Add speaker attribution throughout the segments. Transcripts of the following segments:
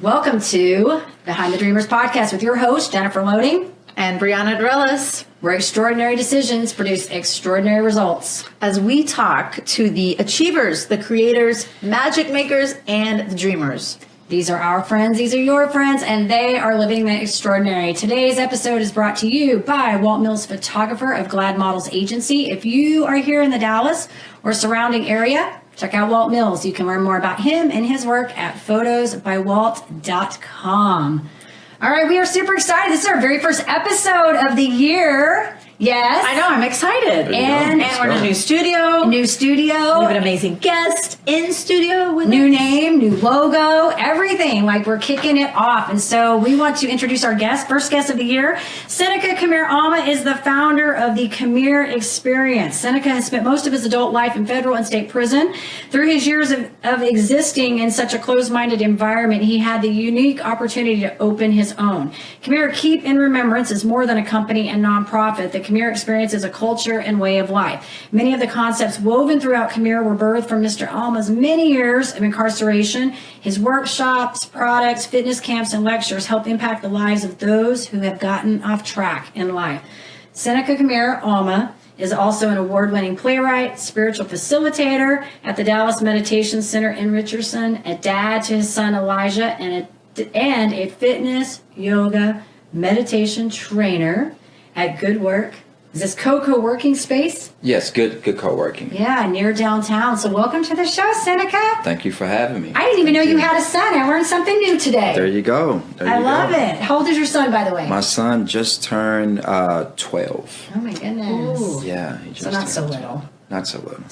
Speaker 1: Welcome to Behind the Dreamers podcast with your host, Jennifer Loading
Speaker 2: and Brianna Dorellis,
Speaker 1: where extraordinary decisions produce extraordinary results.
Speaker 2: As we talk to the achievers, the creators, magic makers, and the dreamers.
Speaker 1: These are our friends, these are your friends, and they are living the extraordinary. Today's episode is brought to you by Walt Mills Photographer of Glad Models Agency. If you are here in the Dallas or surrounding area, check out Walt Mills. You can learn more about him and his work at photosbywalt.com. All right, we are super excited. This is our very first episode of the year. Yes.
Speaker 2: I know, I'm excited.
Speaker 1: And
Speaker 2: we're in a new studio.
Speaker 1: New studio.
Speaker 2: We have an amazing guest in studio with
Speaker 1: new
Speaker 2: us.
Speaker 1: name, new logo, everything. Like, we're kicking it off. And so we want to introduce our guest, first guest of the year. Seneca KMIR Alma is the founder of the KMIR Experience. Seneca has spent most of his adult life in federal and state prison. Through his years of existing in such a closed-minded environment, he had the unique opportunity to open his own. KMIR Keep in Remembrance is more than a company and nonprofit. The KMIR Experience is a culture and way of life. Many of the concepts woven throughout KMIR were birthed from Mr. Alma's many years of incarceration. His workshops, products, fitness camps, and lectures help impact the lives of those who have gotten off track in life. Seneca KMIR Alma is also an award-winning playwright, spiritual facilitator at the Dallas Meditation Center in Richardson, a dad to his son Elijah, and a fitness, yoga, meditation trainer at Good Work. Is this co-working space?
Speaker 3: Yes, good co-working.
Speaker 1: Yeah, near downtown. So welcome to the show, Seneca.
Speaker 3: Thank you for having me.
Speaker 1: I didn't even know you had a son. I learned something new today.
Speaker 3: There you go.
Speaker 1: I love it. How old is your son, by the way?
Speaker 3: My son just turned 12.
Speaker 1: Oh my goodness.
Speaker 2: Ooh.
Speaker 3: Yeah, he just
Speaker 1: So not so
Speaker 3: turned
Speaker 1: little.
Speaker 3: 12. Not so little.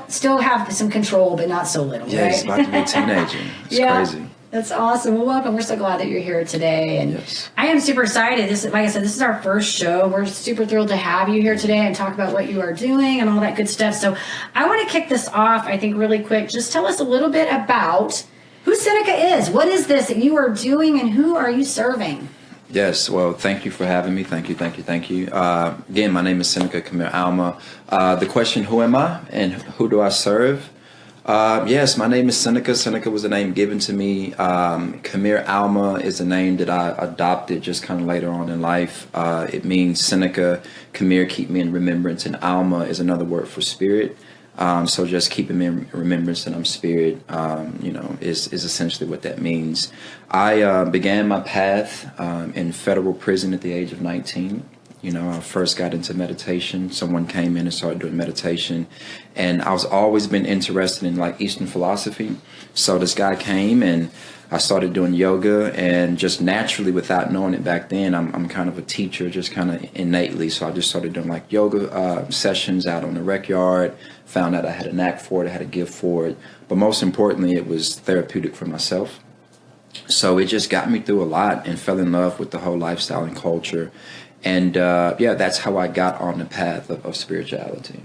Speaker 1: Still have some control, but not so little,
Speaker 3: Yeah,
Speaker 1: right?
Speaker 3: he's about to be a teenager. It's crazy.
Speaker 1: That's awesome. Well, welcome. We're so glad that you're here today. And
Speaker 3: yes.
Speaker 1: I am super excited. This is, like I said, this is our first show. We're super thrilled to have you here today and talk about what you are doing and all that good stuff. So I want to kick this off, I think, really quick. Just tell us a little bit about who Seneca is. What is this that you are doing and who are you serving?
Speaker 3: Yes, well, thank you for having me. Thank you. Again, my name is Seneca KMIR Alma. The question, who am I and who do I serve? Yes, my name is Seneca. Seneca was a name given to me. KMIR Alma is a name that I adopted just kind of later on in life. It means Seneca, KMIR, keep me in remembrance, and Alma is another word for spirit. So just keeping me in remembrance that I'm spirit, is essentially what that means. I began my path in federal prison at the age of 19. I first got into meditation. Someone came in and started doing meditation. And I was always been interested in like Eastern philosophy. So this guy came and I started doing yoga, and just naturally, without knowing it back then, I'm kind of a teacher, just kind of innately. So I just started doing like yoga sessions out on the rec yard, found out I had a knack for it, I had a gift for it. But most importantly, it was therapeutic for myself. So it just got me through a lot and fell in love with the whole lifestyle and culture. And that's how I got on the path of spirituality.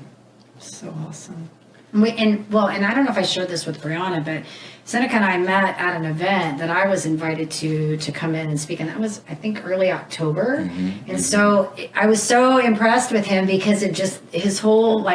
Speaker 1: So awesome. And I don't know if I shared this with Brianna, but Seneca and I met at an event that I was invited to come in and speak, and that was, I think, early October. And so I was so impressed with him because it just, his whole,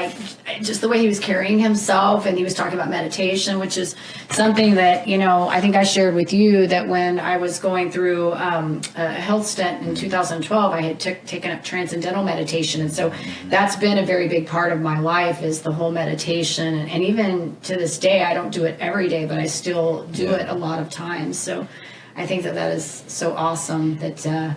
Speaker 1: just the way he was carrying himself, and he was talking about meditation, which is something that, I think I shared with you that when I was going through a health stint in 2012, I had taken up transcendental meditation. And so that's been a very big part of my life, is the whole meditation. And even to this day, I don't do it every day, but I still do it a lot of times. So I think that is so awesome that you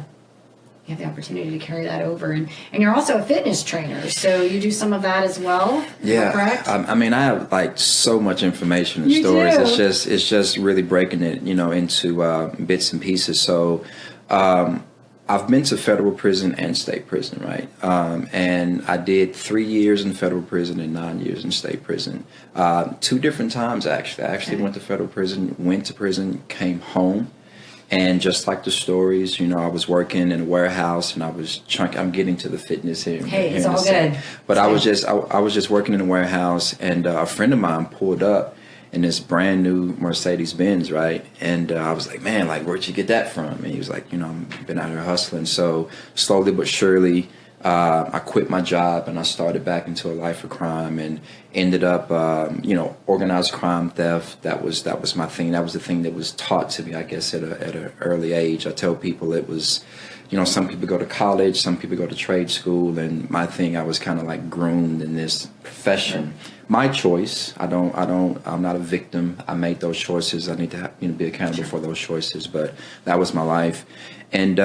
Speaker 1: have the opportunity to carry that over. And you're also a fitness trainer, so you do some of that as well.
Speaker 3: Yeah,
Speaker 1: correct?
Speaker 3: I have like so much information and stories.
Speaker 1: Do.
Speaker 3: It's just really breaking it, into bits and pieces. So I've been to federal prison and state prison, right? And I did 3 years in federal prison and 9 years in state prison. 2 different times, actually. I actually went to federal prison, went to prison, came home. And just like the stories, I was working in a warehouse, and I'm getting to the fitness here.
Speaker 1: Hey,
Speaker 3: here
Speaker 1: it's
Speaker 3: in
Speaker 1: all
Speaker 3: a sec.
Speaker 1: good.
Speaker 3: But I was just working in a warehouse, and a friend of mine pulled up in this brand new Mercedes Benz, right? And I was like, man, like, where'd you get that from? And he was like, I've been out here hustling. So slowly but surely, I quit my job and I started back into a life of crime and ended up, organized crime, theft. That was my thing. That was the thing that was taught to me, I guess, at an early age. I tell people it was, some people go to college, some people go to trade school, and my thing, I was kind of like groomed in this profession. My choice. I'm not a victim. I made those choices. I need to be accountable for those choices. But that was my life, and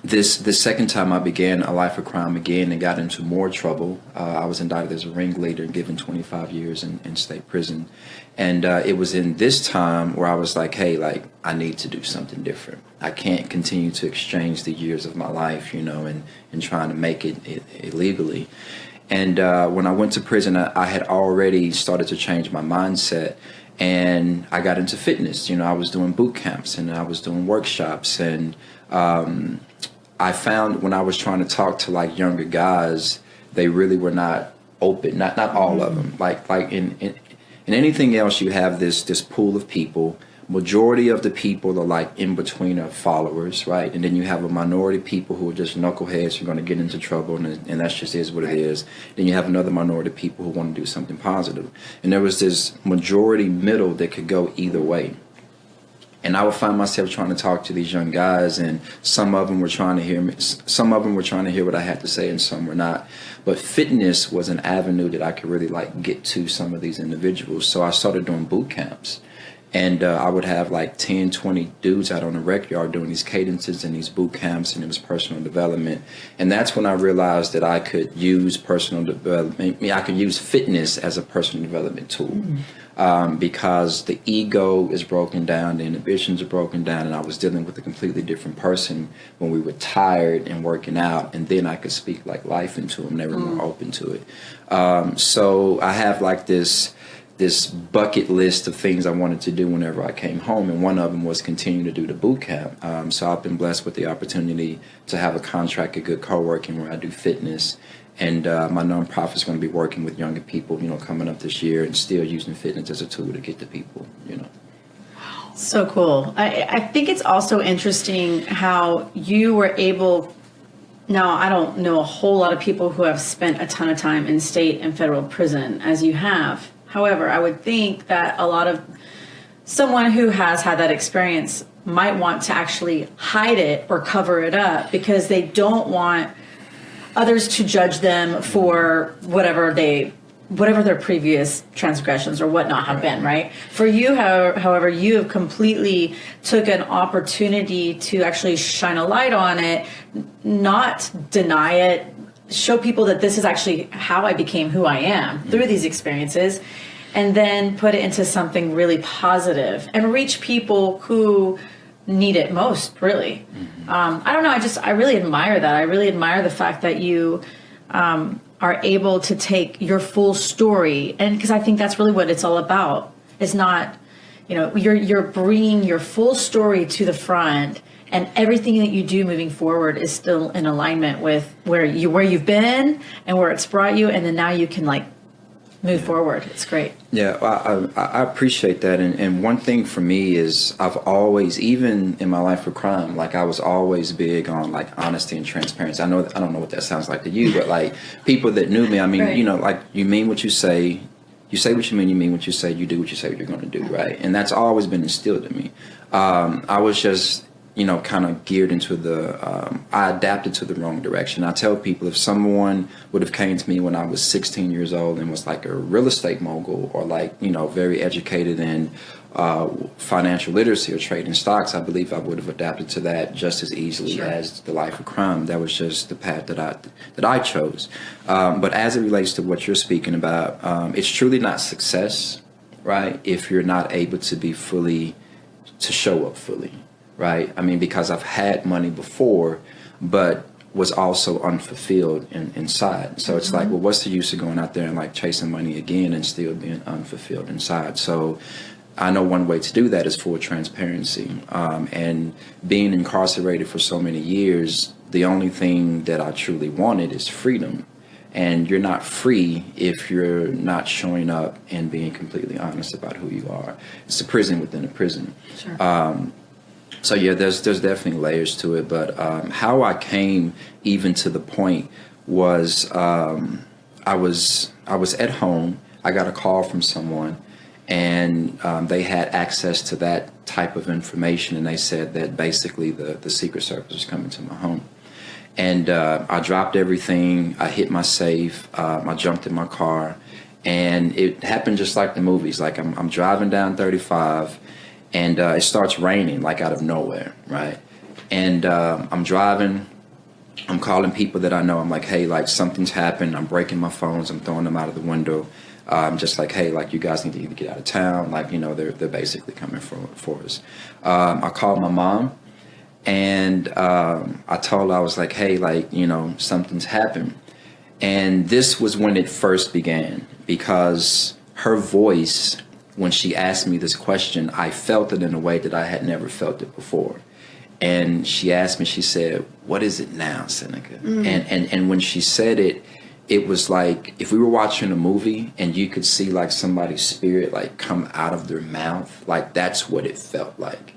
Speaker 3: this second time I began a life of crime again and got into more trouble. I was indicted as a ringleader and given 25 years in state prison. And it was in this time where I was like, hey, like, I need to do something different. I can't continue to exchange the years of my life, and trying to make it illegally. And when I went to prison, I had already started to change my mindset. And I got into fitness. I was doing boot camps and I was doing workshops. And I found when I was trying to talk to like younger guys, they really were not open. Not all of them. Like in anything else, you have this pool of people. Majority of the people are like in between are followers, right? And then you have a minority of people who are just knuckleheads who are going to get into trouble, and that's just is what it is. Then you have another minority of people who want to do something positive. And there was this majority middle that could go either way. And I would find myself trying to talk to these young guys, and some of them were trying to hear me. Some of them were trying to hear what I had to say, and some were not. But fitness was an avenue that I could really like get to some of these individuals. So I started doing boot camps. And I would have like 10, 20 dudes out on the rec yard doing these cadences and these boot camps, and it was personal development. And that's when I realized that I could use personal development. I could use fitness as a personal development tool. Because the ego is broken down, the inhibitions are broken down, and I was dealing with a completely different person when we were tired and working out, and then I could speak like life into them. They were more open to it. So I have like this bucket list of things I wanted to do whenever I came home, and one of them was continue to do the boot camp. So I've been blessed with the opportunity to have a contract at Good Co-working where I do fitness. And my nonprofit is going to be working with younger people, coming up this year, and still using fitness as a tool to get to people,
Speaker 2: So cool. I think it's also interesting how you were able. Now, I don't know a whole lot of people who have spent a ton of time in state and federal prison as you have. However, I would think that a lot of someone who has had that experience might want to actually hide it or cover it up because they don't want others to judge them for whatever their previous transgressions or whatnot have been, right? For you, however, you have completely took an opportunity to actually shine a light on it, not deny it, show people that this is actually how I became who I am through these experiences, and then put it into something really positive and reach people who need it most, really. I don't know. I really admire that. I really admire the fact that you are able to take your full story, and because I think that's really what it's all about. It's not, you're bringing your full story to the front, and everything that you do moving forward is still in alignment with where you've been and where it's brought you, and then now you can like move forward. It's great.
Speaker 3: Yeah, I appreciate that. And one thing for me is I've always, even in my life of crime, like I was always big on like honesty and transparency. I don't know what that sounds like to you, but like people that knew me, I mean,
Speaker 2: Right.
Speaker 3: Like you mean what you say what you mean what you say, you do what you say you're going to do, right? And that's always been instilled in me. I was just, kind of geared into I adapted to the wrong direction. I tell people if someone would have came to me when I was 16 years old and was like a real estate mogul or like, very educated in financial literacy or trading stocks, I believe I would have adapted to that just as easily as the life of crime. That was just the path that I chose. But as it relates to what you're speaking about, it's truly not success, right? If you're not able to show up fully. Right. I mean, because I've had money before, but was also unfulfilled inside. So it's like, well, what's the use of going out there and like chasing money again and still being unfulfilled inside? So I know one way to do that is full transparency. And being incarcerated for so many years, the only thing that I truly wanted is freedom. And you're not free if you're not showing up and being completely honest about who you are. It's a prison within a prison.
Speaker 2: Sure.
Speaker 3: So yeah, there's definitely layers to it, but how I came even to the point was I was at home. I got a call from someone, and they had access to that type of information, and they said that basically the Secret Service was coming to my home. And I dropped everything. I hit my safe. I jumped in my car, and it happened just like the movies. Like I'm driving down 35, and it starts raining like out of nowhere, right? And I'm driving. I'm calling people that I know. I'm like, hey, like something's happened. I'm breaking my phones. I'm throwing them out of the window. I'm just like, hey, like you guys need to either get out of town. Like, you know, they're basically coming for us. I called my mom. And I told her, I was like, hey, like, you know, something's happened. And this was when it first began, because her voice, when she asked me this question, I felt it in a way that I had never felt it before. And she asked me, she said, what is it now, Seneca? And when she said it, it was like if we were watching a movie and you could see like somebody's spirit like come out of their mouth, like that's what it felt like.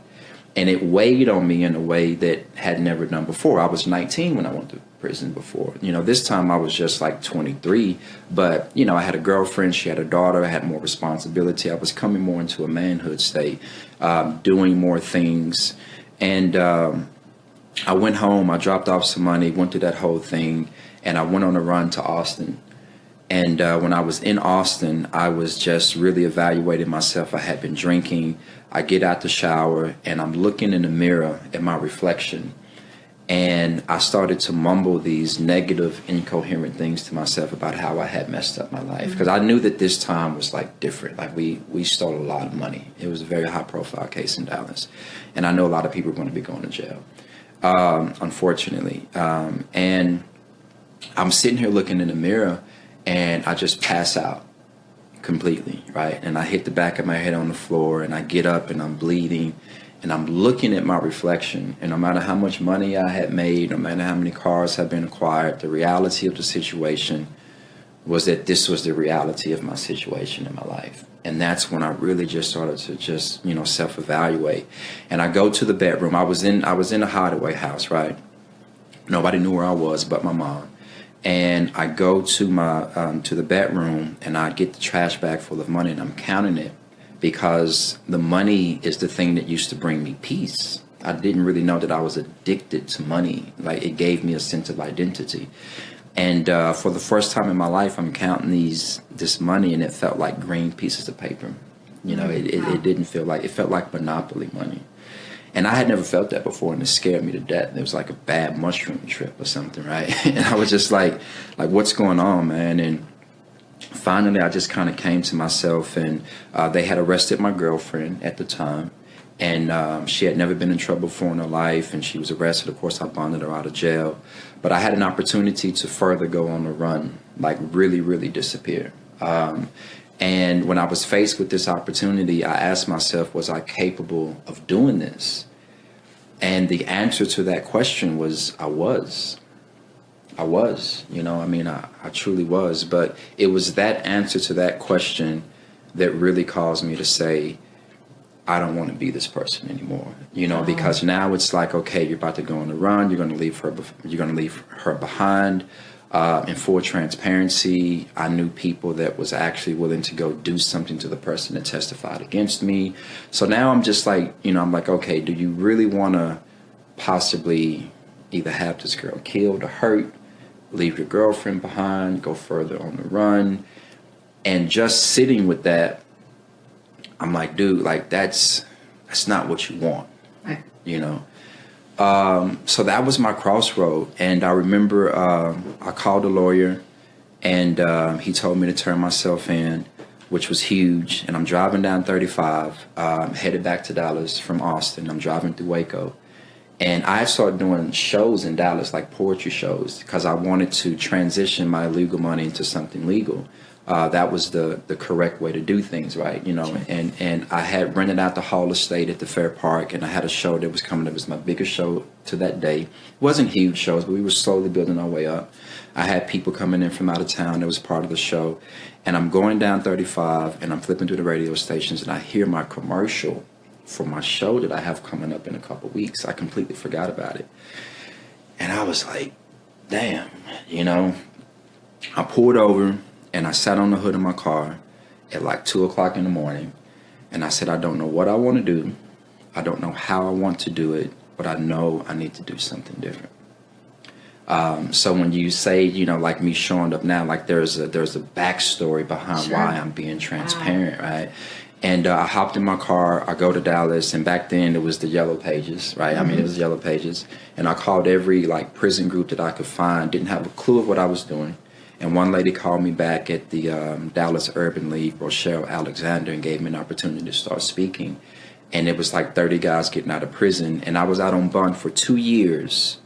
Speaker 3: And it weighed on me in a way that had never done before. I was 19 when I went to prison before. You know, this time I was just like 23. But, you know, I had a girlfriend. She had a daughter. I had more responsibility. I was coming more into a manhood state, doing more things. And I went home. I dropped off some money, went through that whole thing. And I went on a run to Austin. And when I was in Austin, I was just really evaluating myself. I had been drinking. I get out the shower and I'm looking in the mirror at my reflection. And I started to mumble these negative, incoherent things to myself about how I had messed up my life. Because I knew that this time was like different. Like we stole a lot of money. It was a very high profile case in Dallas. And I know a lot of people are going to be going to jail, unfortunately. And I'm sitting here looking in the mirror and I just pass out completely, right? And I hit the back of my head on the floor and I get up and I'm bleeding and I'm looking at my reflection. And no matter how much money I had made, no matter how many cars had been acquired, the reality of the situation was that this was the reality of my situation in my life. And that's when I really just started to just, you know, self-evaluate. And I go to the bedroom. I was in a hideaway house, right? Nobody knew where I was but my mom. And I go to my to the bedroom and I get the trash bag full of money and I'm counting it because the money is the thing that used to bring me peace. I didn't really know that I was addicted to money. Like it gave me a sense of identity. And for the first time in my life, I'm counting this money and it felt like green pieces of paper. You know, it didn't feel like, it felt like Monopoly money. And I had never felt that before, and it scared me to death. It was like a bad mushroom trip or something, right? And I was just like, what's going on, man? And finally, I just kind of came to myself, and they had arrested my girlfriend at the time, and she had never been in trouble before in her life, and she was arrested. Of course, I bonded her out of jail. But I had an opportunity to further go on the run, like really, really disappear. And when I was faced with this opportunity, I asked myself, was I capable of doing this? And the answer to that question was, I was, you know, I mean, I truly was. But it was that answer to that question that really caused me to say, I don't want to be this person anymore, you know, because now it's like, okay, you're about to go on the run. You're going to leave her behind. In full transparency, I knew people that was actually willing to go do something to the person that testified against me. So now I'm just like, you know, I'm like, okay, do you really want to possibly either have this girl killed or hurt, leave your girlfriend behind, go further on the run? And just sitting with that, I'm like, dude, like that's not what you want,
Speaker 2: Right.
Speaker 3: you know? So that was my crossroad. And I remember I called a lawyer and he told me to turn myself in, which was huge. And I'm driving down 35, headed back to Dallas from Austin. I'm driving through Waco. And I started doing shows in Dallas, like poetry shows, because I wanted to transition my illegal money into something legal. That was the correct way to do things, right? You know, and I had rented out the Hall Estate at the Fair Park, and I had a show that was coming. It was my biggest show to that day. It wasn't huge shows, but we were slowly building our way up. I had people coming in from out of town that was part of the show. And I'm going down 35, and I'm flipping through the radio stations, and I hear my commercial for my show that I have coming up in a couple weeks. I completely forgot about it. And I was like, damn, you know. I pulled over and I sat on the hood of my car at like 2 o'clock in the morning. And I said, I don't know what I want to do. I don't know how I want to do it, but I know I need to do something different. So when you say, you know, like me showing up now, like there's a backstory behind why I'm being transparent, right? And I hopped in my car, I go to Dallas, and back then it was the Yellow Pages, right? I mean, it was Yellow Pages. And I called every like prison group that I could find, didn't have a clue of what I was doing. And one lady called me back at the Dallas Urban League, Rochelle Alexander, and gave me an opportunity to start speaking. And it was like 30 guys getting out of prison. And I was out on bond for 2 years,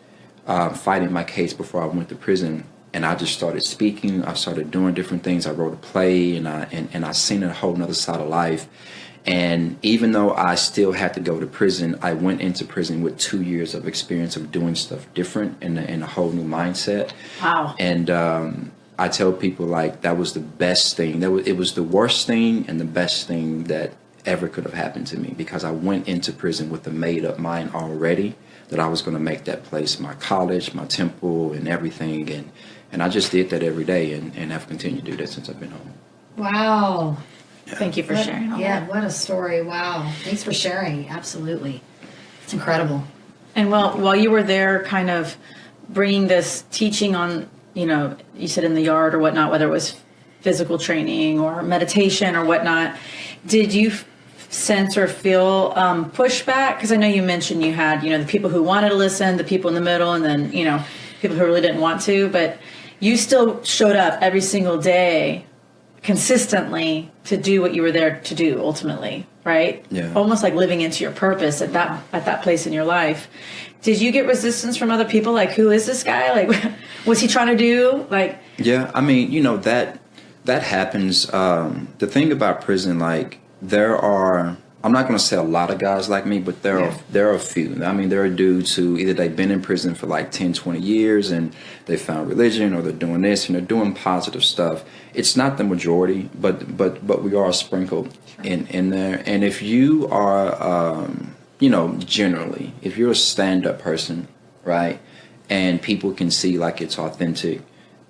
Speaker 3: fighting my case before I went to prison. And I just started speaking. I started doing different things. I wrote a play, and I seen a whole nother side of life. And even though I still had to go to prison, I went into prison with 2 years of experience of doing stuff different and a whole new mindset.
Speaker 1: Wow.
Speaker 3: And I tell people, like, that was the best thing. It was the worst thing and the best thing that ever could have happened to me, because I went into prison with a made up mind already that I was going to make that place my college, my temple, and everything. And I just did that every day and have continued to do that since I've been home.
Speaker 1: Wow.
Speaker 2: Thank you for sharing all
Speaker 1: Yeah,
Speaker 2: that.
Speaker 1: what a story. Wow. Thanks for sharing. Absolutely. It's incredible.
Speaker 2: And while you were there kind of bringing this teaching on, you know, you said in the yard or whatnot, whether it was physical training or meditation or whatnot, did you sense or feel pushback? Because I know you mentioned you had, you know, the people who wanted to listen, the people in the middle, and then, you know, people who really didn't want to, but you still showed up every single day consistently to do what you were there to do ultimately, right?
Speaker 3: Yeah.
Speaker 2: Almost like living into your purpose at that place in your life. Did you get resistance from other people? Like, who is this guy? Like, what's he trying to do? Like,
Speaker 3: yeah, I mean, you know, that happens. The thing about prison, like, there are, I'm not going to say a lot of guys like me, but there are a few. I mean, there are dudes who either they've been in prison for like 10, 20 years and they found religion, or they're doing this and they're doing positive stuff. It's not the majority, but we are sprinkled in there. And if you are, you know, generally, if you're a stand-up person, right, and people can see like it's authentic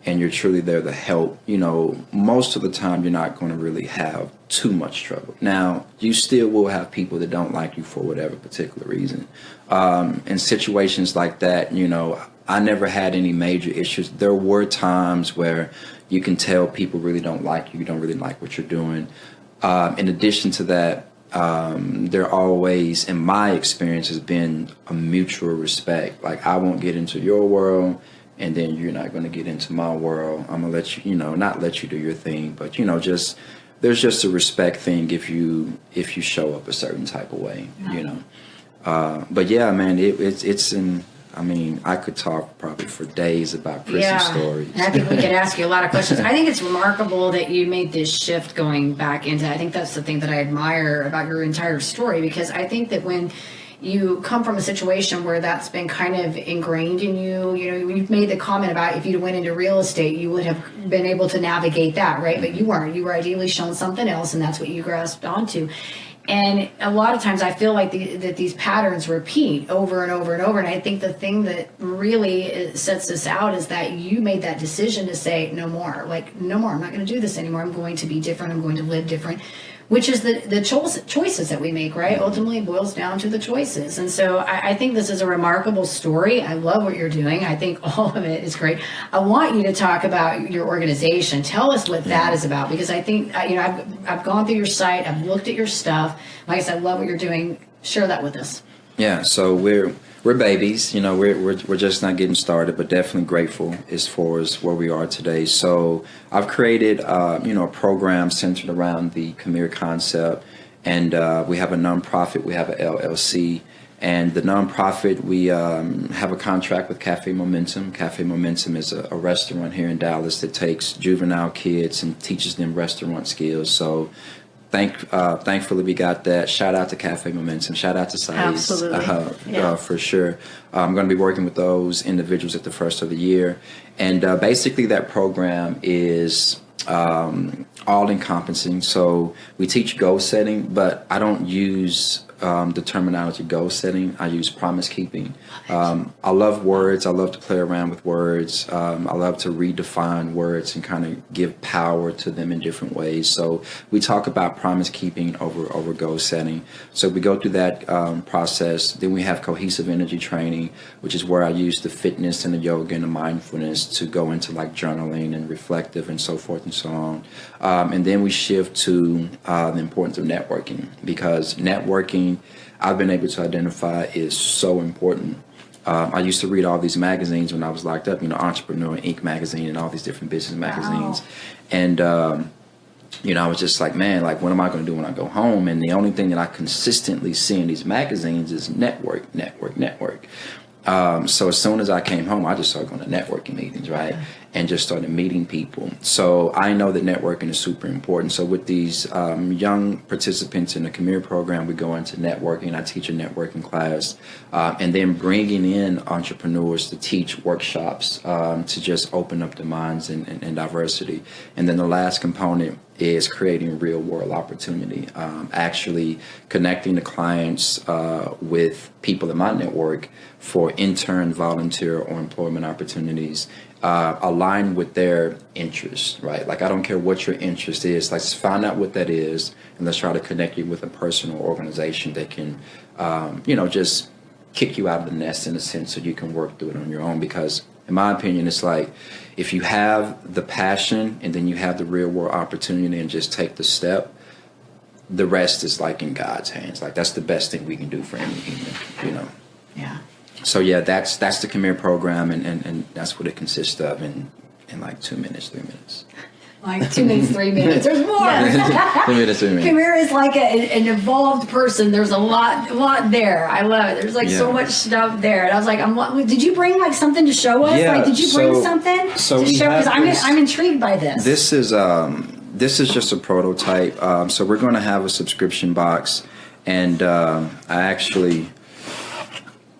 Speaker 3: and you're truly there to help, you know, most of the time you're not going to really have too much trouble. Now, you still will have people that don't like you for whatever particular reason. In situations like that, you know, I never had any major issues. There were times where you can tell people really don't like you, don't really like what you're doing. In addition to that, there always, in my experience, has been a mutual respect. Like, I won't get into your world, and then you're not going to get into my world. I'm going to let you, you know, not let you do your thing, but, you know, just, there's just a respect thing if you show up a certain type of way, you know. But yeah, man, it's in, I mean, I could talk probably for days about prison stories.
Speaker 1: And I think we could ask you a lot of questions. I think it's remarkable that you made this shift going back into, I think that's the thing that I admire about your entire story, because I think that when you come from a situation where that's been kind of ingrained in you, you know, you've made the comment about if you went into real estate, you would have been able to navigate that, right? But you weren't. You were ideally shown something else, and that's what you grasped onto. And a lot of times I feel like that these patterns repeat over and over and over. And I think the thing that really sets this out is that you made that decision to say, no more. Like, no more. I'm not going to do this anymore. I'm going to be different. I'm going to live different. Which is the choices that we make, right? Ultimately, it boils down to the choices. And so I think this is a remarkable story. I love what you're doing. I think all of it is great. I want you to talk about your organization. Tell us what that is about, because I think, you know, I've gone through your site. I've looked at your stuff. Like I said, I love what you're doing. Share that with us.
Speaker 3: Yeah, so we're babies, you know, we're just not getting started, but definitely grateful as far as where we are today. So I've created, you know, a program centered around the KMIR concept, and we have a nonprofit, we have an LLC, and the nonprofit, we have a contract with Cafe Momentum. Cafe Momentum is a restaurant here in Dallas that takes juvenile kids and teaches them restaurant skills. So thankfully we got that. Shout out to Cafe Momentum. Shout out to Saiz.
Speaker 2: Absolutely.
Speaker 3: For sure. I'm going to be working with those individuals at the first of the year. And basically that program is all encompassing. So we teach goal setting, but I don't use the terminology goal setting. I use promise keeping. I love words. I love to play around with words. I love to redefine words and kind of give power to them in different ways. So we talk about promise keeping over goal setting. So we go through that process. Then we have cohesive energy training, which is where I use the fitness and the yoga and the mindfulness to go into like journaling and reflective and so forth and so on. And then we shift to the importance of networking, because networking, I've been able to identify, is so important. I used to read all these magazines when I was locked up, Entrepreneur, Inc. magazine, and all these different business magazines. And, I was just like, man, like, what am I going to do when I go home? And the only thing that I consistently see in these magazines is network. So as soon as I came home, I just started going to networking meetings, right? And just started meeting people. So I know that networking is super important. So with these young participants in the KMIR program, we go into networking. I teach a networking class, and then bringing in entrepreneurs to teach workshops to just open up the minds and diversity. And then the last component is creating real world opportunity, actually connecting the clients with people in my network for intern, volunteer, or employment opportunities aligned with their interests, right? Like, I don't care what your interest is. Let's find out what that is, and let's try to connect you with a person or organization that can, just kick you out of the nest in a sense, so you can work through it on your own. Because in my opinion, it's like, if you have the passion and then you have the real world opportunity and just take the step, the rest is like in God's hands. Like, that's the best thing we can do for any human,
Speaker 1: Yeah.
Speaker 3: So yeah, that's the KMIR program, and that's what it consists of in like 2 minutes, 3 minutes.
Speaker 1: Like 2 minutes, 3 minutes. There's more.
Speaker 3: 2 minutes, 3 minutes.
Speaker 1: KMIR is like an evolved person. There's a lot there. I love it. There's like so much stuff there. And I was like, did you bring like something to show us?
Speaker 3: Yeah,
Speaker 1: Like, did you bring something to show? Because I'm intrigued by this.
Speaker 3: This is just a prototype. So we're going to have a subscription box, and I actually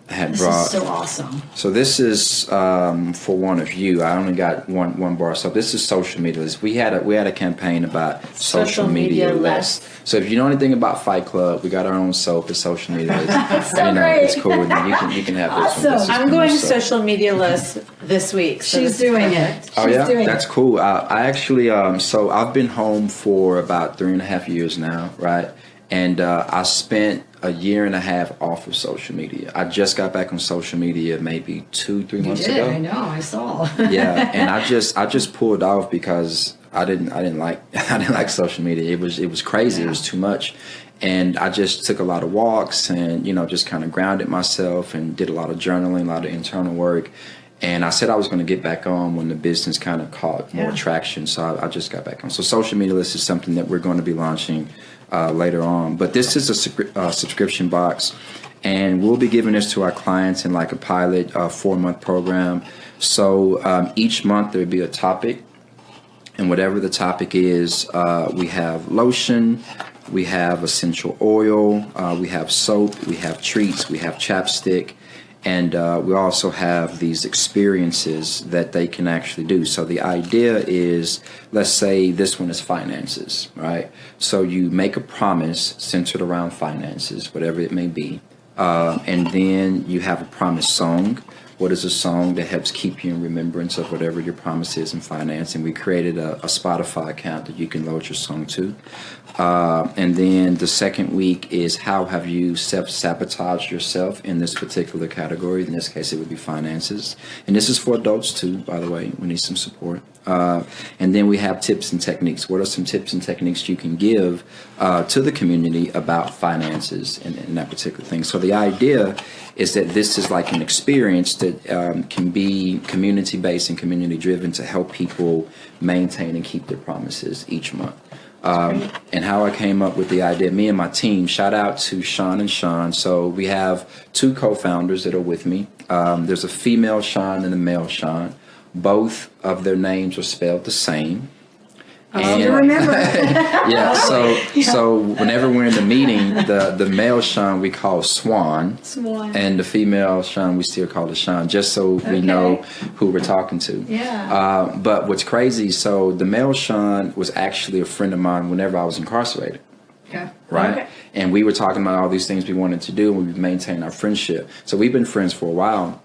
Speaker 3: had brought.
Speaker 1: This is so awesome.
Speaker 3: So this is for one of you. I only got one bar. So this is social media list. We had a campaign about social media list. So if you know anything about Fight Club, we got our own soap. It's social media list.
Speaker 1: So great.
Speaker 3: It's cool. You can have this one. This is
Speaker 2: I'm going to
Speaker 3: soap.
Speaker 2: social media list this week. So
Speaker 1: She's doing it.
Speaker 3: Oh yeah,
Speaker 1: doing
Speaker 3: that's cool. I actually, so I've been home for about 3.5 years now, right? And I spent a year and a half off of social media. I just got back on social media maybe 2-3 months ago.
Speaker 1: I know. I saw.
Speaker 3: Yeah, and I just pulled off because I didn't like social media. It was crazy.
Speaker 1: Yeah.
Speaker 3: It was too much. And I just took a lot of walks and, just kind of grounded myself and did a lot of journaling, a lot of internal work. And I said I was going to get back on when the business kind of caught more traction. So I just got back on. So social media list is something that we're going to be launching later on. But this is a subscription box, and we'll be giving this to our clients in like a pilot 4-month program. So each month there'll be a topic, and whatever the topic is, we have lotion, we have essential oil, we have soap, we have treats, we have chapstick. And we also have these experiences that they can actually do. So the idea is, let's say this one is finances, right? So you make a promise centered around finances, whatever it may be. And then you have a promise song. What is a song that helps keep you in remembrance of whatever your promise is in finance? And we created a Spotify account that you can load your song to. And then the second week is, how have you self-sabotaged yourself in this particular category? In this case, it would be finances. And this is for adults too, by the way. We need some support. And then we have tips and techniques. What are some tips and techniques you can give to the community about finances and that particular thing? So the idea is that this is like an experience that can be community-based and community-driven to help people maintain and keep their promises each month. And how I came up with the idea, me and my team, shout out to Sean and Sean. So we have 2 co-founders that are with me. There's a female Sean and a male Sean. Both of their names are spelled the same.
Speaker 1: And you remember.
Speaker 3: Yeah, so whenever we're in the meeting, the male Sean we call Swan. And the female Sean we still call the Sean, just so we know who we're talking to.
Speaker 1: Yeah.
Speaker 3: But what's crazy, so the male Sean was actually a friend of mine whenever I was incarcerated.
Speaker 1: Okay.
Speaker 3: Right?
Speaker 1: Okay.
Speaker 3: And we were talking about all these things we wanted to do, and we've maintained our friendship. So we've been friends for a while.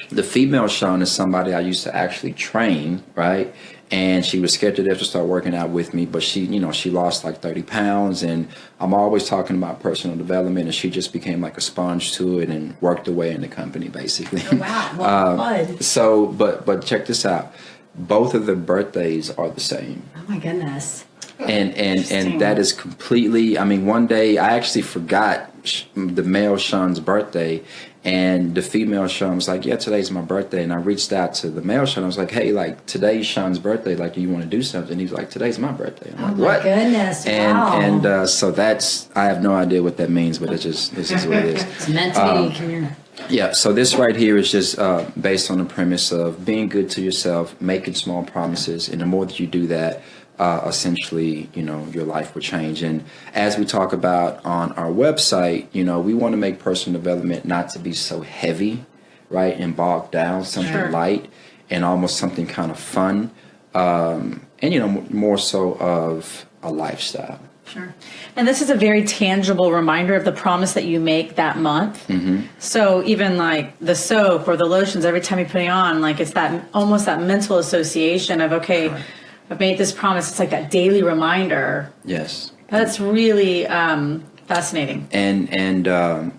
Speaker 3: The female Sean is somebody I used to actually train, right? And she was scared to death to start working out with me, but she lost like 30 pounds, and I'm always talking about personal development, and she just became like a sponge to it and worked away in the company, basically.
Speaker 1: Oh, wow. Well, fun.
Speaker 3: So, but check this out. Both of their birthdays are the same.
Speaker 1: Oh my goodness.
Speaker 3: And that is completely, I mean, one day I actually forgot the male Sean's birthday, and the female Sean was like, yeah, today's my birthday. And I reached out to the male Sean. I was like, hey, like, today's Sean's birthday. Like, do you want to do something? He was like, today's my birthday. I'm like,
Speaker 1: Oh my
Speaker 3: what?
Speaker 1: goodness. Wow.
Speaker 3: And so that's, I have no idea what that means, but this is what it is.
Speaker 1: It's meant to be. Come here.
Speaker 3: Yeah, so this right here is just based on the premise of being good to yourself, making small promises, and the more that you do that, essentially, your life will change. And as we talk about on our website, we want to make personal development not to be so heavy, right, and bogged down, something light and almost something kind of fun, and more so of a lifestyle.
Speaker 2: Sure. And this is a very tangible reminder of the promise that you make that month. Mm-hmm. So even like the soap or the lotions, every time you put it on, like it's that almost that mental association of, okay, right. I've made this promise. It's like that daily reminder.
Speaker 3: Yes.
Speaker 2: That's really fascinating.
Speaker 3: And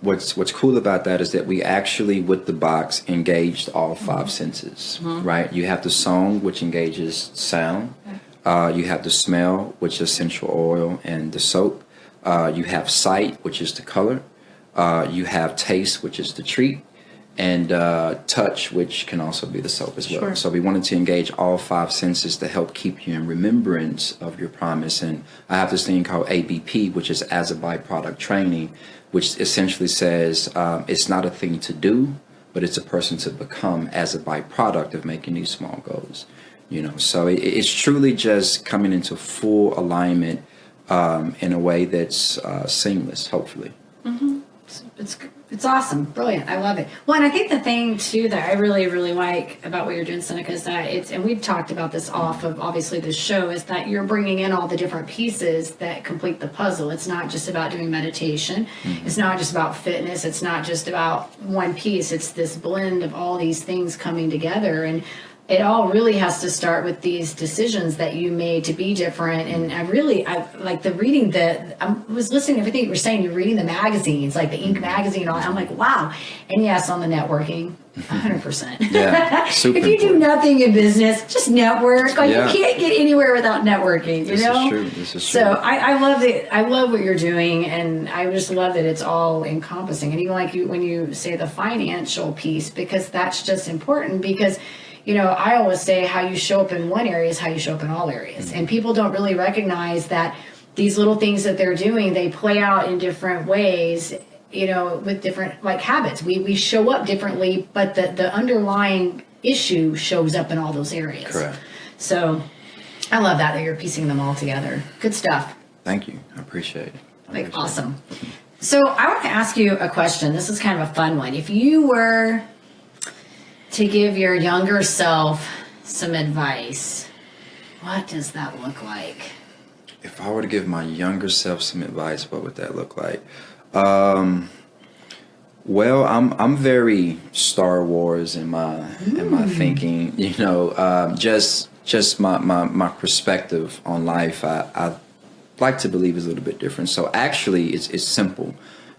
Speaker 3: what's cool about that is that we actually, with the box, engaged all five senses, right? You have the song, which engages sound. You have the smell, which is essential oil and the soap. You have sight, which is the color. You have taste, which is the treat. And touch, which can also be the soap as well.
Speaker 2: Sure.
Speaker 3: So we wanted to engage all five senses to help keep you in remembrance of your promise. And I have this thing called ABP, which is as a byproduct training, which essentially says it's not a thing to do, but it's a person to become as a byproduct of making these small goals. So it's truly just coming into full alignment in a way that's seamless, hopefully.
Speaker 1: Mm-hmm. It's awesome. Brilliant. I love it. Well, and I think the thing too that I really, really like about what you're doing, Seneca, is that and we've talked about this off of obviously the show, is that you're bringing in all the different pieces that complete the puzzle. It's not just about doing meditation. Mm-hmm. It's not just about fitness. It's not just about one piece. It's this blend of all these things coming together. And it all really has to start with these decisions that you made to be different. And I like the reading I was listening to everything you were saying. You're reading the magazines, like the Inc. magazine and all that. I'm like, wow. And yes, on the networking, 100%.
Speaker 3: Yeah, super
Speaker 1: if you do nothing in business, just network. Like you can't get anywhere without networking,
Speaker 3: This is true. This is true.
Speaker 1: So I love it. I love what you're doing. And I just love that it's all encompassing. And even like when you say the financial piece, because that's just important because I always say how you show up in one area is how you show up in all areas. And people don't really recognize that these little things that they're doing, they play out in different ways, with different like habits. We show up differently, but the underlying issue shows up in all those areas.
Speaker 3: Correct.
Speaker 1: So I love that you're piecing them all together. Good stuff.
Speaker 3: Thank you. I appreciate it.
Speaker 1: Awesome. So I want to ask you a question. This is kind of a fun one. If you were to give your younger self some advice, what does that look like?
Speaker 3: If I were to give my younger self some advice, what would that look like? Well, I'm very Star Wars in my thinking. Just my perspective on life. I like to believe is a little bit different. So actually, it's simple.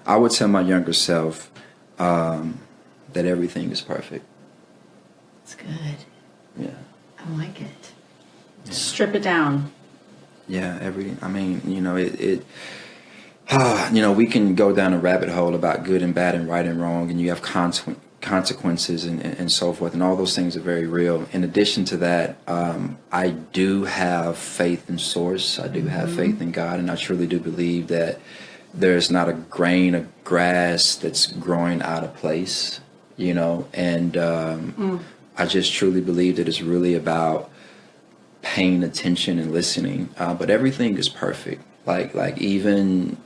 Speaker 3: I would tell my younger self that everything is perfect.
Speaker 1: It's good.
Speaker 3: Yeah.
Speaker 1: I like it.
Speaker 2: Yeah. Strip it down.
Speaker 3: Yeah, we can go down a rabbit hole about good and bad and right and wrong, and you have consequences and so forth, and all those things are very real. In addition to that, I do have faith in Source. I do have faith in God, and I truly do believe that there's not a grain of grass that's growing out of place, and I just truly believe that it's really about paying attention and listening. But everything is perfect. Like even,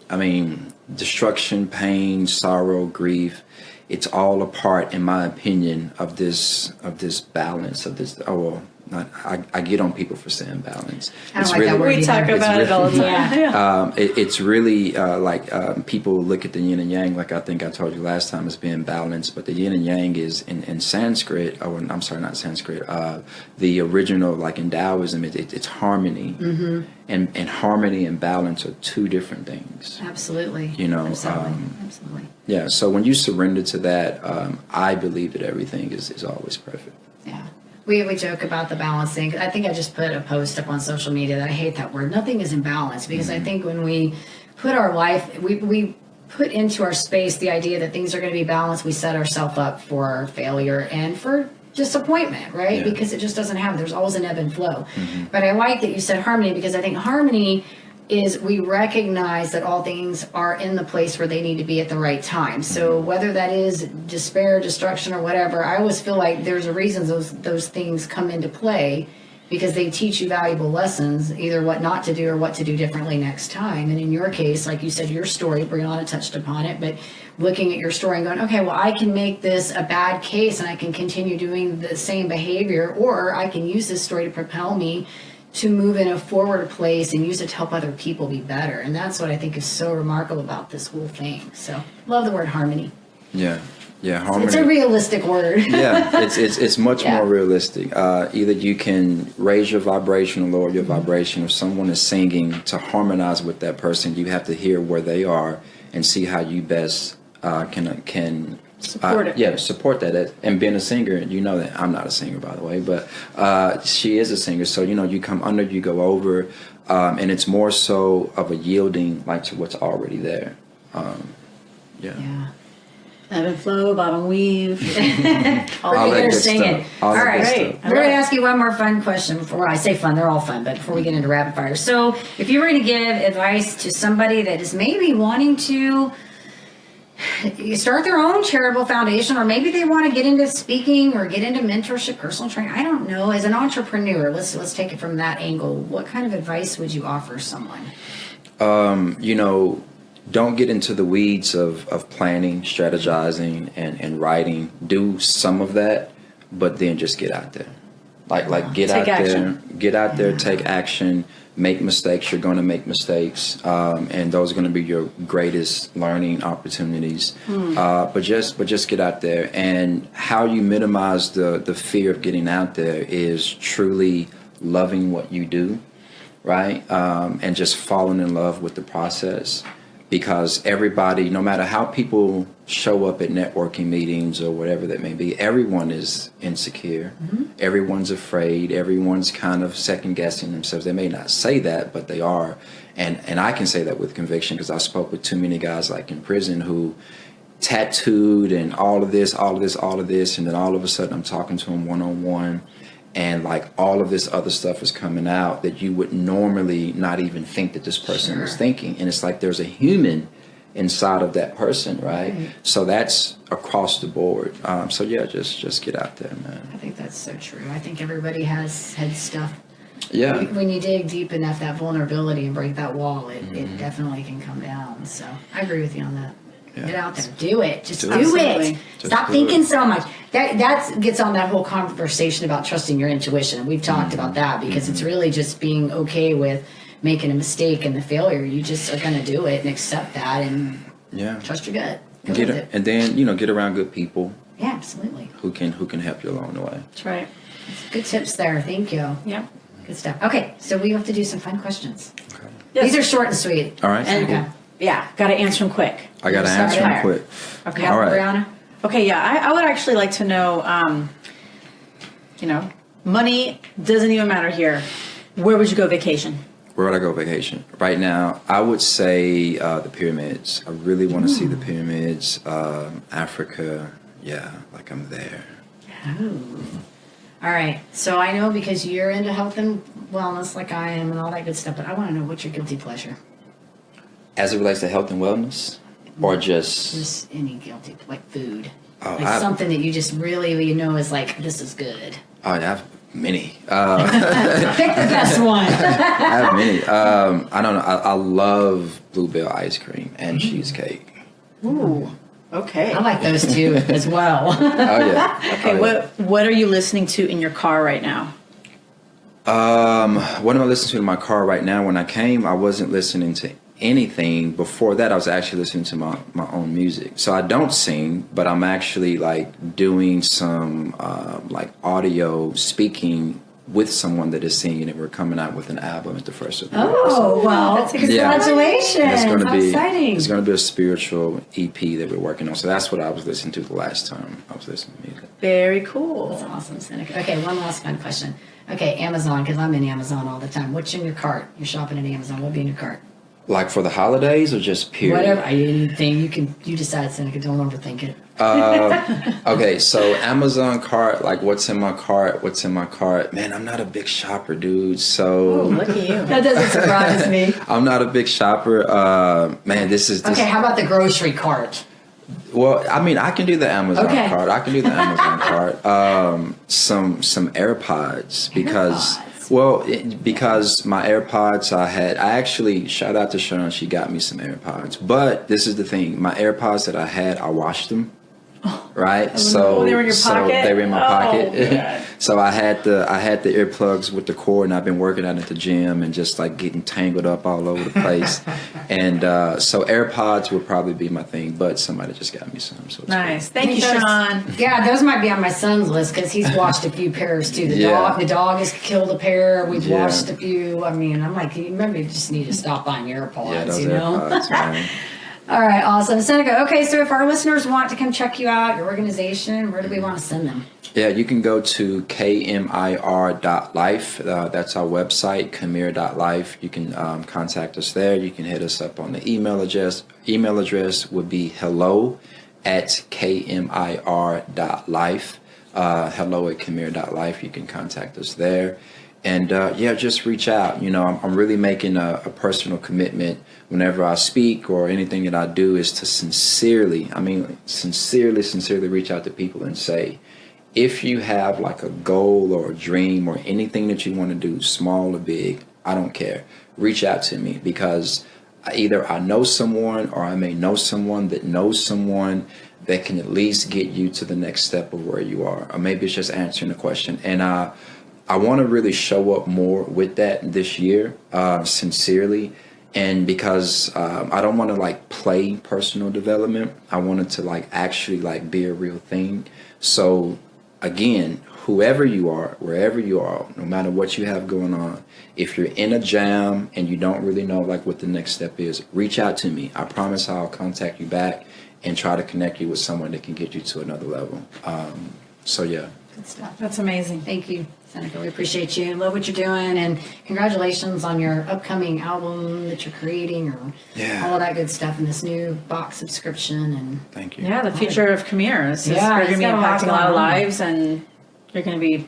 Speaker 3: destruction, pain, sorrow, grief, it's all a part, in my opinion, of this balance, of this, I get on people for saying balance.
Speaker 1: I don't like that word
Speaker 2: We talk
Speaker 1: either.
Speaker 2: about it all the time.
Speaker 1: Yeah.
Speaker 3: It's really people look at the yin and yang, like I think I told you last time, as being balanced. But the yin and yang is in Sanskrit, I'm sorry, not Sanskrit. The original, like in Taoism, it's harmony. Mm-hmm. And harmony and balance are two different things.
Speaker 1: Absolutely.
Speaker 3: Absolutely. Yeah. So when you surrender to that, I believe that everything is always perfect.
Speaker 1: Yeah. We joke about the balancing. I think I just put a post up on social media that I hate that word. Nothing is in balance, because I think when we put our life, we put into our space the idea that things are going to be balanced, we set ourselves up for failure and for disappointment, right?
Speaker 3: Yeah.
Speaker 1: Because it just doesn't happen. There's always an ebb and flow.
Speaker 3: Mm-hmm.
Speaker 1: But I like that you said harmony, because I think harmony is we recognize that all things are in the place where they need to be at the right time. So whether that is despair, destruction, or whatever, I always feel like there's a reason those things come into play, because they teach you valuable lessons, either what not to do or what to do differently next time. And in your case, like you said, your story, Brianna touched upon it, but looking at your story and going, okay, well, I can make this a bad case and I can continue doing the same behavior, or I can use this story to propel me to move in a forward place and use it to help other people be better. And that's what I think is so remarkable about this whole thing. So love the word harmony.
Speaker 3: Yeah. Harmony.
Speaker 1: It's a realistic word.
Speaker 3: Yeah, it's much
Speaker 1: Yeah.
Speaker 3: more realistic. Either you can raise your vibration or lower your vibration. If someone is singing, to harmonize with that person, you have to hear where they are and see how you best can
Speaker 2: Support it.
Speaker 3: Yeah, support that. And being a singer, you know that I'm not a singer, by the way, but she is a singer. So you come under, you go over, and it's more so of a yielding, like, to what's already there.
Speaker 1: Yeah.
Speaker 2: Ebb and flow, bottom weave.
Speaker 1: All
Speaker 3: that
Speaker 1: right,
Speaker 3: good
Speaker 1: singing.
Speaker 3: stuff.
Speaker 1: All
Speaker 3: All that
Speaker 1: right,
Speaker 3: good
Speaker 1: great.
Speaker 3: stuff.
Speaker 1: We're going to ask you one more fun question before I say fun. They're all fun, but before we get into rapid fire. So, if you were to give advice to somebody that is maybe wanting to start their own charitable foundation, or maybe they want to get into speaking or get into mentorship, personal training, I don't know. As an entrepreneur, let's take it from that angle. What kind of advice would you offer someone?
Speaker 3: Don't get into the weeds of planning, strategizing, and writing. Do some of that, but then just get out there. Like get
Speaker 2: Take
Speaker 3: out
Speaker 2: action.
Speaker 3: there, get out there, take action, make mistakes. You're going to make mistakes, and those are going to be your greatest learning opportunities. But just get out there. And how you minimize the fear of getting out there is truly loving what you do, right? And just falling in love with the process. Because everybody, no matter how people show up at networking meetings or whatever that may be, everyone is insecure. Mm-hmm. Everyone's afraid. Everyone's kind of second guessing themselves. They may not say that, but they are. And I can say that with conviction, because I spoke with too many guys, like in prison, who tattooed and all of this, and then all of a sudden I'm talking to them one-on-one. And like all of this other stuff is coming out that you would normally not even think that this person was thinking. And it's like there's a human inside of that person, right? So that's across the board. So yeah, just get out there, man.
Speaker 1: I think that's so true. I think everybody has had stuff.
Speaker 3: Yeah.
Speaker 1: When you dig deep enough, that vulnerability and break that wall, it definitely can come down. So I agree with you on that.
Speaker 3: Yeah.
Speaker 1: Get out there, do it. Just do
Speaker 2: Absolutely.
Speaker 1: it.
Speaker 3: Just
Speaker 1: Stop
Speaker 3: do
Speaker 1: thinking
Speaker 3: it.
Speaker 1: so much. That gets on that whole conversation about trusting your intuition. We've talked about that, because it's really just being okay with making a mistake and the failure. You just are going to do it and accept that and trust your gut. Go with it.
Speaker 3: And then get around good people.
Speaker 1: Yeah, absolutely.
Speaker 3: Who can help you along the way.
Speaker 2: That's right.
Speaker 1: Good tips there. Thank you.
Speaker 2: Yep.
Speaker 1: Good stuff. Okay, so we have to do some fun questions.
Speaker 3: Okay.
Speaker 2: Yes.
Speaker 1: These are short and sweet.
Speaker 3: All right.
Speaker 2: And
Speaker 3: cool.
Speaker 2: yeah, got to answer them quick.
Speaker 3: I got to
Speaker 1: Start
Speaker 3: answer
Speaker 1: there.
Speaker 3: them quick.
Speaker 2: Okay.
Speaker 3: All right.
Speaker 1: Brianna?
Speaker 2: Okay, yeah, I would actually like to know, money doesn't even matter here. Where would you go vacation?
Speaker 3: Where would I go vacation? Right now, I would say the pyramids. I really want to see the pyramids. Africa, yeah, like I'm there.
Speaker 1: All right. So I know, because you're into health and wellness like I am and all that good stuff, but I want to know, what's your guilty pleasure?
Speaker 3: As it relates to health and wellness, or just
Speaker 1: Just any guilty, like food.
Speaker 3: Oh,
Speaker 1: like something that you just really, is like, this is good.
Speaker 3: I have many.
Speaker 1: Pick the best one.
Speaker 3: I have many. I don't know. I love bluebell ice cream and cheesecake.
Speaker 2: Ooh, okay.
Speaker 1: I like those two as well.
Speaker 3: Oh yeah.
Speaker 2: Okay,
Speaker 3: Oh, yeah.
Speaker 2: what are you listening to in your car right now?
Speaker 3: What am I listening to in my car right now? When I came, I wasn't listening to anything. Before that, I was actually listening to my own music. So I don't sing, but I'm actually like doing some like audio speaking with someone that is singing, and we're coming out with an album at the first of the year.
Speaker 1: Oh, well,
Speaker 2: That's
Speaker 1: congratulations.
Speaker 3: It's going to
Speaker 1: How
Speaker 3: be
Speaker 1: exciting.
Speaker 3: It's going to be a spiritual EP that we're working on. So that's what I was listening to the last time I was listening to music.
Speaker 2: Very cool.
Speaker 1: That's awesome, Seneca. Okay, one last fun question. Okay, Amazon, because I'm in Amazon all the time. What's in your cart? You're shopping at Amazon. What'll be in your cart?
Speaker 3: Like for the holidays or just period?
Speaker 1: Whatever, anything. You decide, Seneca. Don't overthink it.
Speaker 3: Okay, so Amazon cart, like what's in my cart? Man, I'm not a big shopper, dude. So
Speaker 2: Look at you.
Speaker 1: That doesn't surprise me.
Speaker 3: I'm not a big shopper. Man, this is
Speaker 1: Okay, how about the grocery cart?
Speaker 3: well, I mean, I can do the Amazon
Speaker 1: Okay.
Speaker 3: cart. I can do the Amazon cart. Some AirPods because because my AirPods I actually shout out to Sean. She got me some AirPods. But this is the thing: my AirPods that I had, I washed them. Right, so
Speaker 2: they were in your pocket?
Speaker 3: they were in my
Speaker 2: Oh,
Speaker 3: pocket.
Speaker 2: God.
Speaker 3: So I had the earplugs with the cord, and I've been working out at the gym and just like getting tangled up all over the place. And so AirPods would probably be my thing, but somebody just got me some. So it's
Speaker 2: Nice. Thank you,
Speaker 1: Those-
Speaker 2: Sean.
Speaker 1: Yeah, those might be on my son's list because he's washed a few pairs too.
Speaker 3: Yeah.
Speaker 1: The dog has killed a pair. We've
Speaker 3: Yeah.
Speaker 1: washed a few. I mean, I'm like, maybe you just need to stop buying AirPods,
Speaker 3: cool. Yeah, those
Speaker 1: you know?
Speaker 3: AirPods, man.
Speaker 1: All right, awesome. Seneca, okay, so if our listeners want to come check you out, your organization, where do we want to send them?
Speaker 3: Yeah, you can go to KMIR.life. That's our website, KMIR.life. You can contact us there. You can hit us up on the email address. Email address would be hello@KMIR.life. Hello@KMIR.life. You can contact us there. And just reach out. You know, I'm really making a personal commitment whenever I speak or anything that I do is to sincerely reach out to people and say, if you have like a goal or a dream or anything that you want to do, small or big, I don't care. Reach out to me because either I know someone or I may know someone that knows someone that can at least get you to the next step of where you are. Or maybe it's just answering a question. And I want to really show up more with that this year, sincerely. And because I don't want to like play personal development, I want it to like actually like be a real thing. So again, whoever you are, wherever you are, no matter what you have going on, if you're in a jam and you don't really know like what the next step is, reach out to me. I promise I'll contact you back and try to connect you with someone that can get you to another level. So yeah.
Speaker 1: Good stuff.
Speaker 2: That's amazing.
Speaker 1: Thank you, Seneca. We appreciate you. Love what you're doing. And congratulations on your upcoming album that you're creating or all of that good stuff and this new box subscription. And
Speaker 3: Thank you.
Speaker 2: Yeah, the future of KMIR is
Speaker 1: Yeah,
Speaker 2: you're
Speaker 1: it's
Speaker 2: going to be
Speaker 1: got a lot
Speaker 2: impacting a lot of
Speaker 1: going on.
Speaker 2: lives, and you're going to be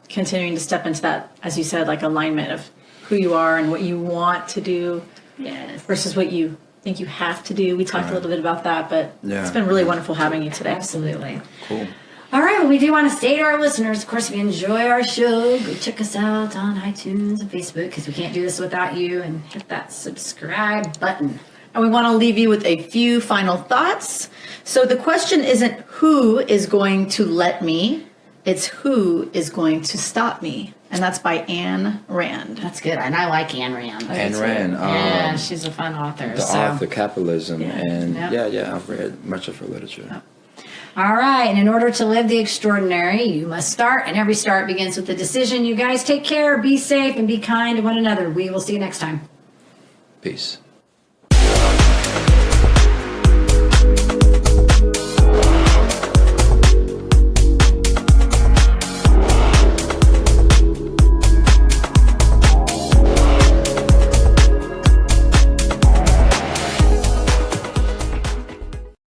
Speaker 2: continuing to step into that, as you said, like alignment of who you are and what you want to do
Speaker 1: yes,
Speaker 2: versus what you think you have to do. We talked a little bit about that, but
Speaker 3: Yeah.
Speaker 2: it's been really wonderful having you today.
Speaker 1: absolutely.
Speaker 3: Cool.
Speaker 1: All right, well, we do want to say to our listeners, of course, if you enjoy our show, go check us out on iTunes and Facebook because we can't do this without you, and hit that subscribe button.
Speaker 2: And we want to leave you with a few final thoughts. So the question isn't who is going to let me, it's who is going to stop me. And that's by Ayn Rand.
Speaker 1: That's good, and I like Ayn Rand.
Speaker 3: Ayn Rand.
Speaker 1: Yeah, she's a fun author.
Speaker 3: The author, Capitalism,
Speaker 2: Yeah.
Speaker 3: and
Speaker 1: Yeah.
Speaker 3: I've read much of her literature.
Speaker 1: All right, and in order to live the extraordinary, you must start, and every start begins with a decision. You guys take care, be safe, and be kind to one another. We will see you next time.
Speaker 3: Peace.